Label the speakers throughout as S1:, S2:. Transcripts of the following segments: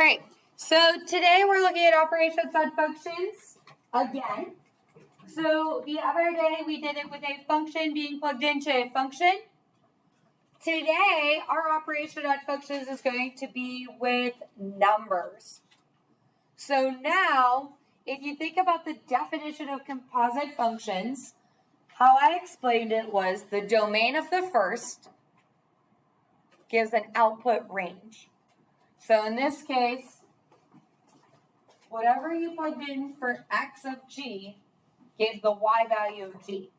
S1: All right, so today we're looking at operations on functions again. So the other day we did it with a function being plugged into a function. Today our operation on functions is going to be with numbers. So now, if you think about the definition of composite functions, how I explained it was the domain of the first gives an output range. So in this case, whatever you plugged in for x of g gave the y value of g.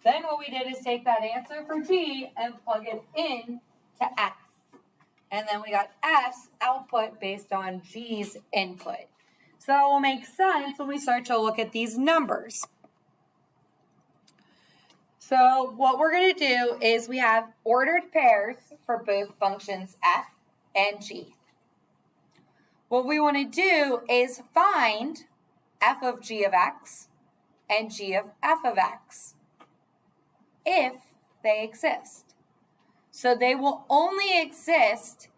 S1: Then what we did is take that answer for g and plug it in to f. And then we got f's output based on g's input. So that will make sense when we start to look at these numbers. So what we're going to do is we have ordered pairs for both functions f and g. What we want to do is find f of g of x and g of f of x if they exist. So they will only exist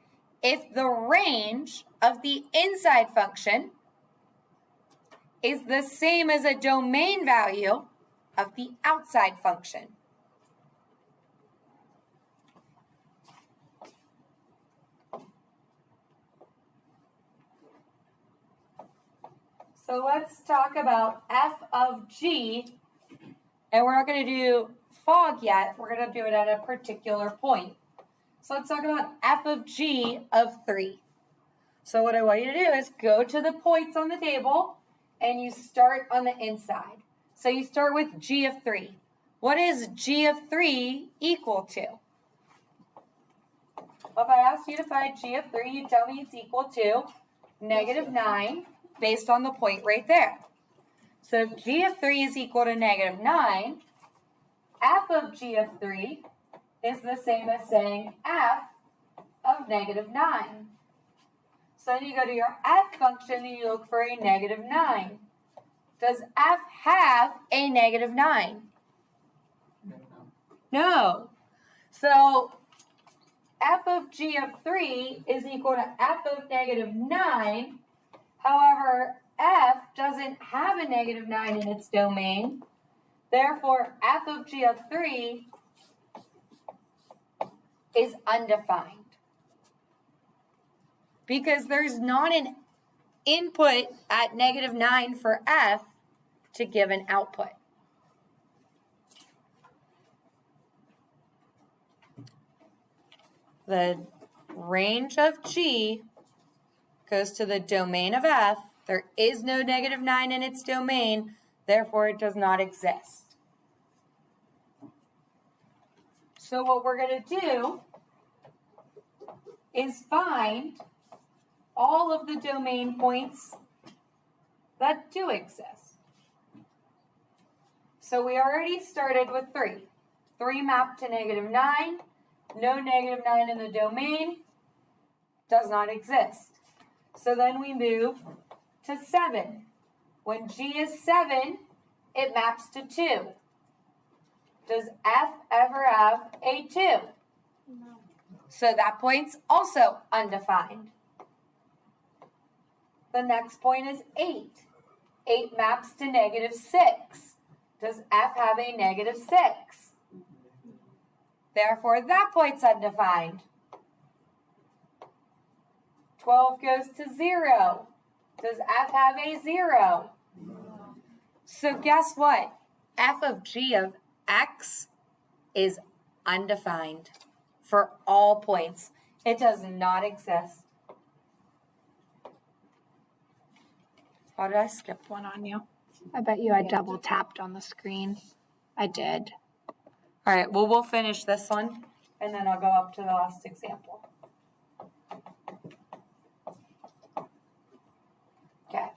S1: if the range of the inside function is the same as a domain value of the outside function. So let's talk about f of g, and we're not going to do fog yet, we're going to do it at a particular point. So let's talk about f of g of 3. So what I want you to do is go to the points on the table, and you start on the inside. So you start with g of 3. What is g of 3 equal to? Well, if I asked you to find g of 3, you tell me it's equal to -9 based on the point right there. So if g of 3 is equal to -9, f of g of 3 is the same as saying f of -9. So then you go to your f function and you look for a -9. Does f have a -9? No. So f of g of 3 is equal to f of -9. However, f doesn't have a -9 in its domain. Therefore, f of g of 3 is undefined. Because there's not an input at -9 for f to give an output. The range of g goes to the domain of f. There is no -9 in its domain, therefore it does not exist. So what we're going to do is find all of the domain points that do exist. So we already started with 3. 3 mapped to -9. No -9 in the domain. Does not exist. So then we move to 7. When g is 7, it maps to 2. Does f ever have a 2? No. So that point's also undefined. The next point is 8. 8 maps to -6. Does f have a -6? Therefore, that point's undefined. 12 goes to 0. Does f have a 0? No. So guess what? f of g of x is undefined for all points. It does not exist. Oh, did I skip one on you?
S2: I bet you I double tapped on the screen. I did.
S1: All right, well, we'll finish this one, and then I'll go up to the last example. Okay.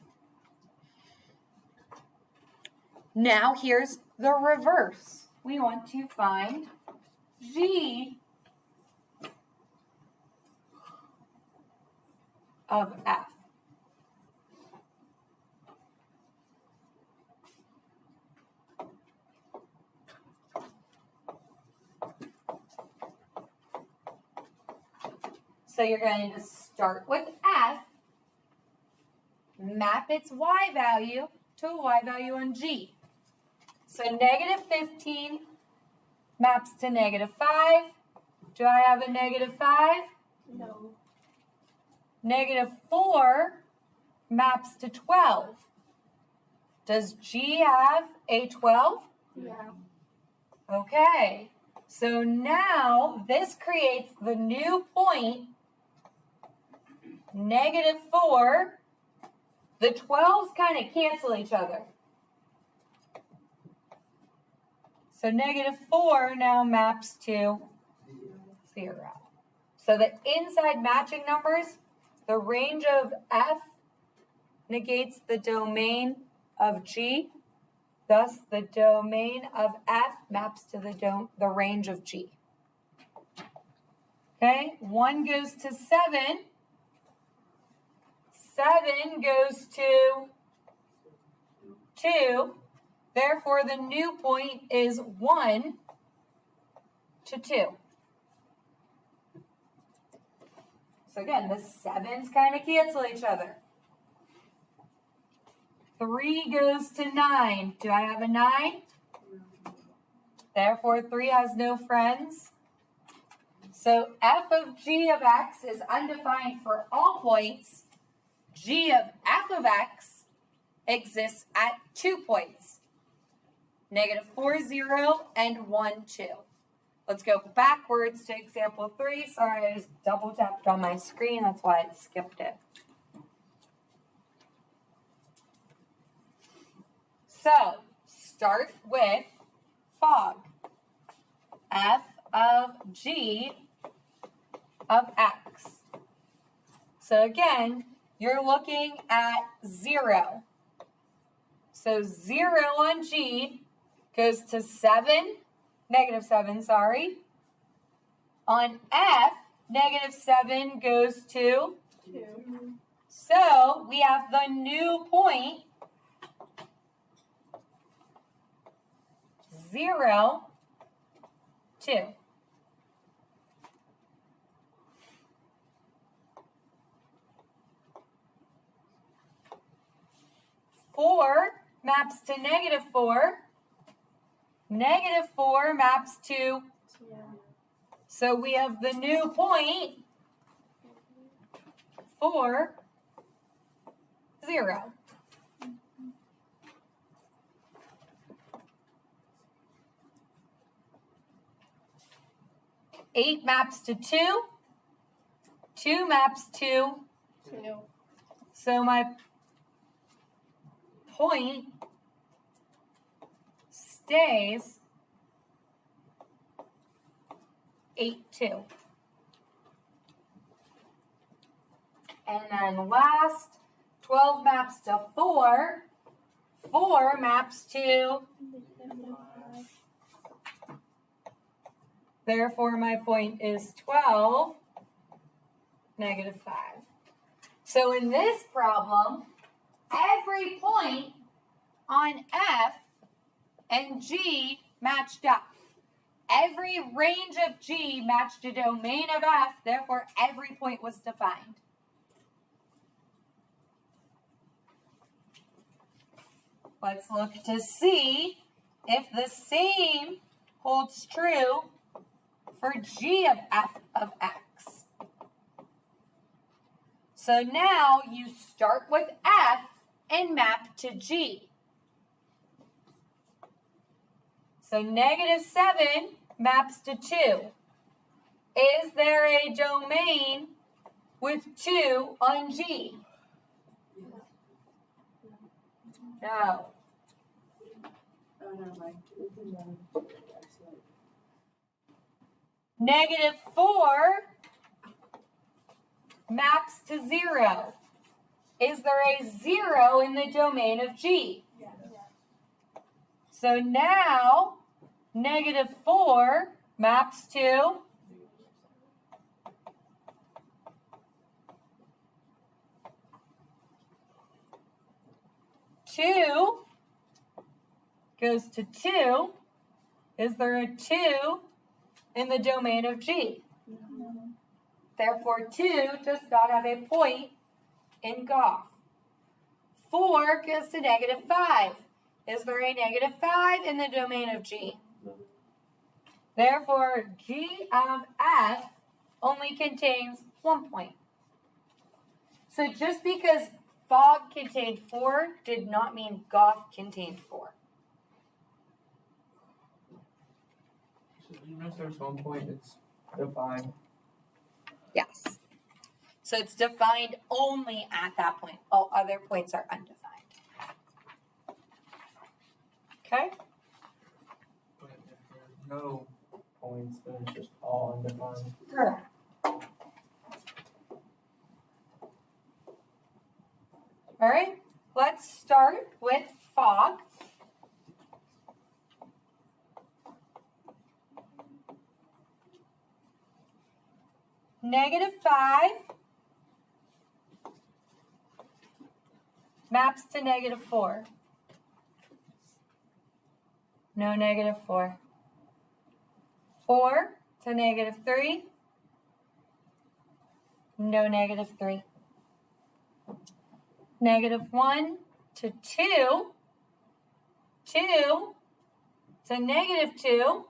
S1: Now here's the reverse. We want to find g of f. So you're going to start with F, map its y value to a y value on G. So negative 15 maps to negative 5. Do I have a negative 5?
S3: No.
S1: Negative 4 maps to 12. Does G have a 12?
S3: Yeah.
S1: Okay, so now this creates the new point, negative 4. The 12s kind of cancel each other. So negative 4 now maps to 0. So the inside matching numbers, the range of F negates the domain of G. Thus, the domain of F maps to the range of G. Okay, 1 goes to 7. 7 goes to 2. Therefore, the new point is 1 to 2. So again, the 7s kind of cancel each other. 3 goes to 9. Do I have a 9? Therefore, 3 has no friends. So f of g of x is undefined for all points. G of f of x exists at 2 points. Negative 4, 0, and 1, 2. Let's go backwards to example 3. Sorry, I just double tapped on my screen. That's why it skipped it. So, start with fog. F of g of x. So again, you're looking at 0. So 0 on G goes to 7, negative 7, sorry. On F, negative 7 goes to
S3: 2.
S1: So we have the new point, 0, 2. Four maps to negative 4. Negative 4 maps to, so we have the new point, 4, 0. Eight maps to 2. 2 maps to,
S3: 2.
S1: so my point stays 8, 2. And then last, 12 maps to 4. 4 maps to, therefore my point is 12, negative 5. So in this problem, every point on F and G matched up. Every range of G matched a domain of F, therefore every point was defined. Let's look to see if the same holds true for G of F of X. So now you start with F and map to G. So negative 7 maps to 2. Is there a domain with 2 on G? No. Negative 4 maps to 0. Is there a 0 in the domain of G?
S3: Yes.
S1: So now, negative 4 maps to 2 goes to 2. Is there a 2 in the domain of G?
S3: No.
S1: Therefore, 2 does not have a point in Goff. 4 goes to negative 5. Is there a negative 5 in the domain of G? Therefore, G of F only contains 1 point. So just because fog contained 4 did not mean Goff contained 4.
S3: So even if there's 1 point, it's defined.
S1: Yes. So it's defined only at that point. All other points are undefined. Okay?
S3: But if there's no points, then it's just all undefined.
S1: Correct. All right, let's start with fog. Negative 5 maps to negative 4. No negative 4. 4 to negative 3. No negative 3. Negative 1 to 2. 2 to negative 2.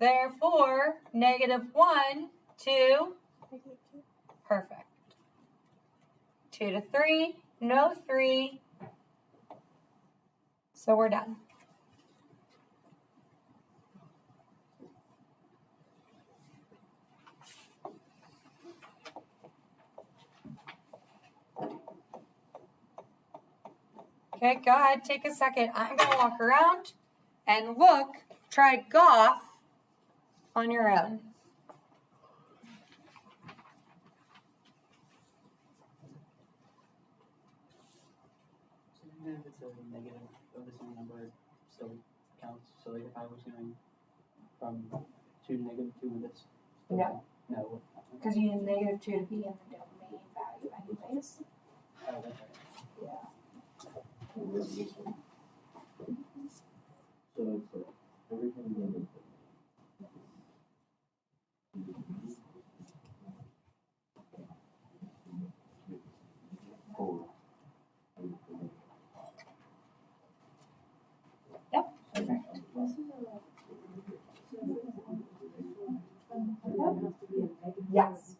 S1: Therefore, negative 1 to perfect. 2 to 3. No 3. So we're done. Okay, go ahead, take a second. I'm going to walk around and look, try Goff on your own.
S4: So even if it's a negative of the same number, it still counts. So like if I was going from 2 to negative 2 with this.
S1: No.
S4: No.
S1: Because you need negative 2 to be in the domain value anyways.
S4: Oh, that's right.
S1: Yeah.
S4: So it's everything negative.
S1: Yep. Perfect. Yes. Yes.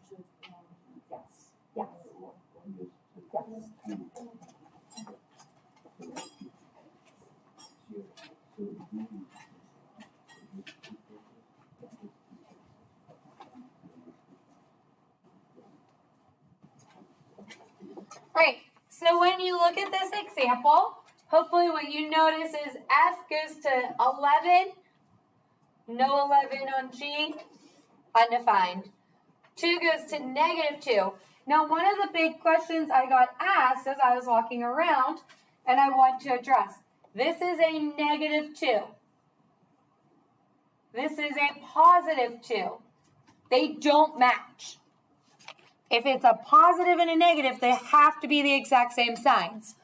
S1: Yes. Yes. Right, so when you look at this example, hopefully what you notice is F goes to 11, no 11 on G, undefined. 2 goes to negative 2. Now, one of the big questions I got asked as I was walking around, and I want to address, this is a negative 2. This is a positive 2. They don't match. If it's a positive and a negative, they have to be the exact same signs.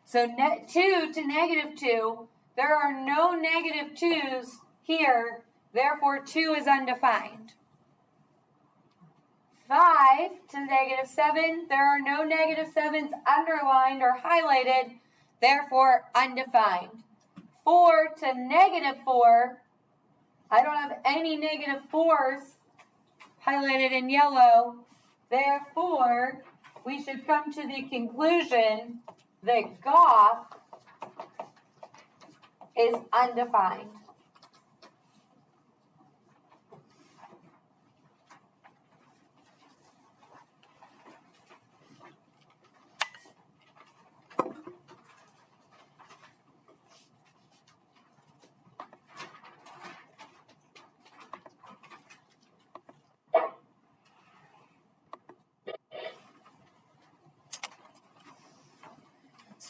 S1: So 2 to negative 2, there are no negative 2's here, therefore 2 is undefined. 5 to negative 7, there are no negative 7's underlined or highlighted, therefore undefined. 4 to negative 4, I don't have any negative 4's highlighted in yellow, therefore we should come to the conclusion that Goff is undefined.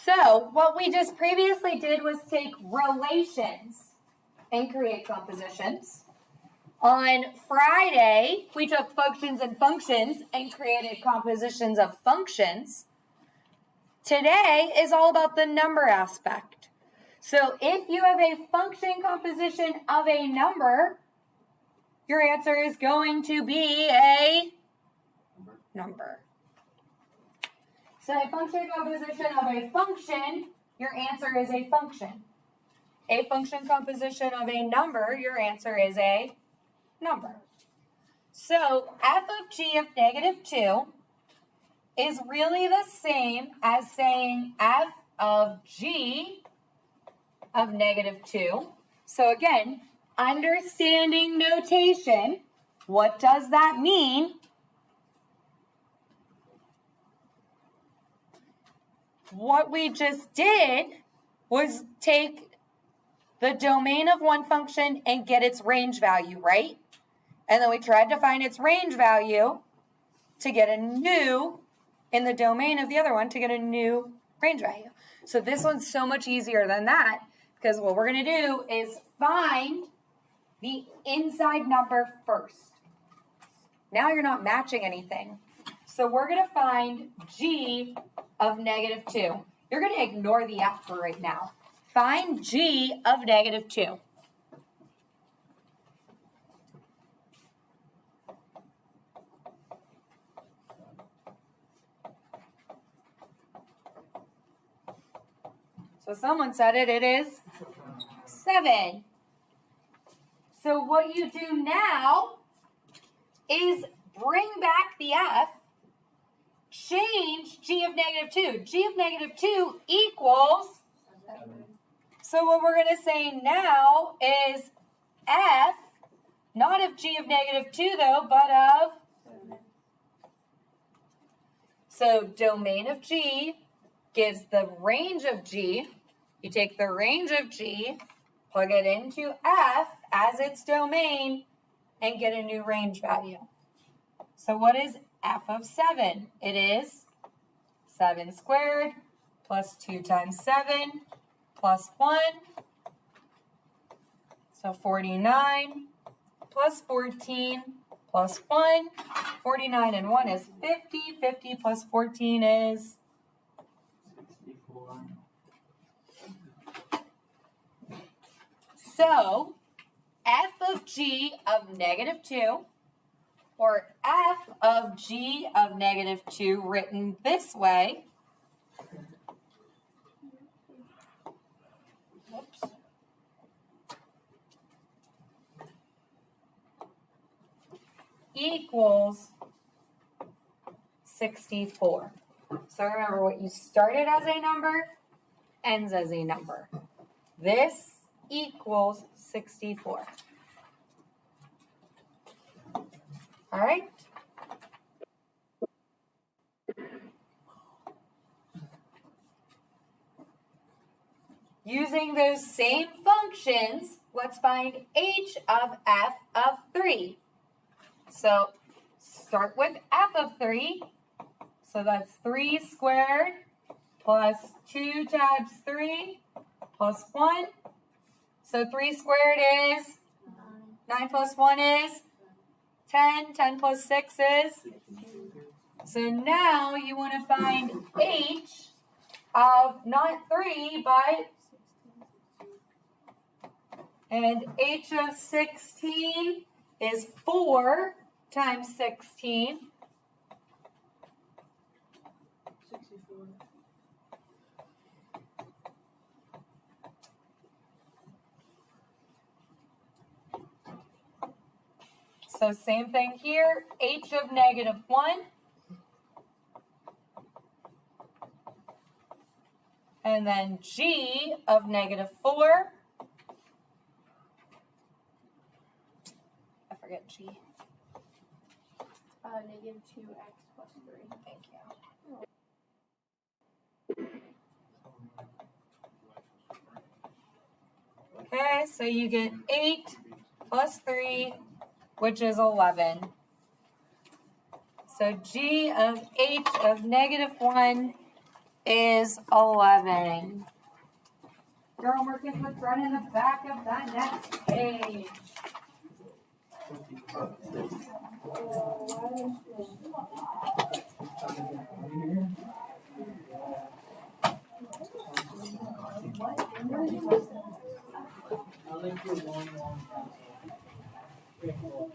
S1: So what we just previously did was take relations and create compositions. On Friday, we took functions and functions and created compositions of functions. Today is all about the number aspect. So if you have a function composition of a number, your answer is going to be a number. So a function composition of a function, your answer is a function. A function composition of a number, your answer is a number. So f of g of -2 is really the same as saying f of g of -2. So again, understanding notation, what does that mean? What we just did was take the domain of one function and get its range value, right? And then we tried to find its range value to get a new, in the domain of the other one, to get a new range value. So this one's so much easier than that, because what we're going to do is find the inside number first. Now you're not matching anything. So we're going to find g of -2. You're going to ignore the f for right now. Find g of -2. So someone said it is 7. So what you do now is bring back the f, change g of -2. G of -2 equals, so what we're going to say now is f, not of g of -2 though, but of, so domain of g gives the range of g. You take the range of g, plug it into f as its domain, and get a new range value. So what is f of 7? It is 7 squared plus 2 times 7 plus 1. So 49 plus 14 plus 1. 49 and 1 is 50. 50 plus 14 is
S4: 64.
S1: So f of g of -2, or f of g of -2 written this way, whoops, equals 64. So remember, what you started as a number ends as a number. This equals 64. All right? Using those same functions, let's find h of f of 3. So start with f of 3. So that's 3 squared plus 2 times 3 plus 1. So 3 squared is 9 plus 1 is 10. 10 plus 6 is. So now you want to find h of not 3, but, and h of 16 is 4 times 16.
S4: 64.
S1: So same thing here, h of -1. And then g of -4. I forget g.
S5: -2x plus 3.
S1: Thank you. Okay, so you get 8 plus 3, which is 11. So g of h of -1 is 11. Your homework is what's right in the back of that next page.
S4: I'll link you a long pencil. Pretty cool.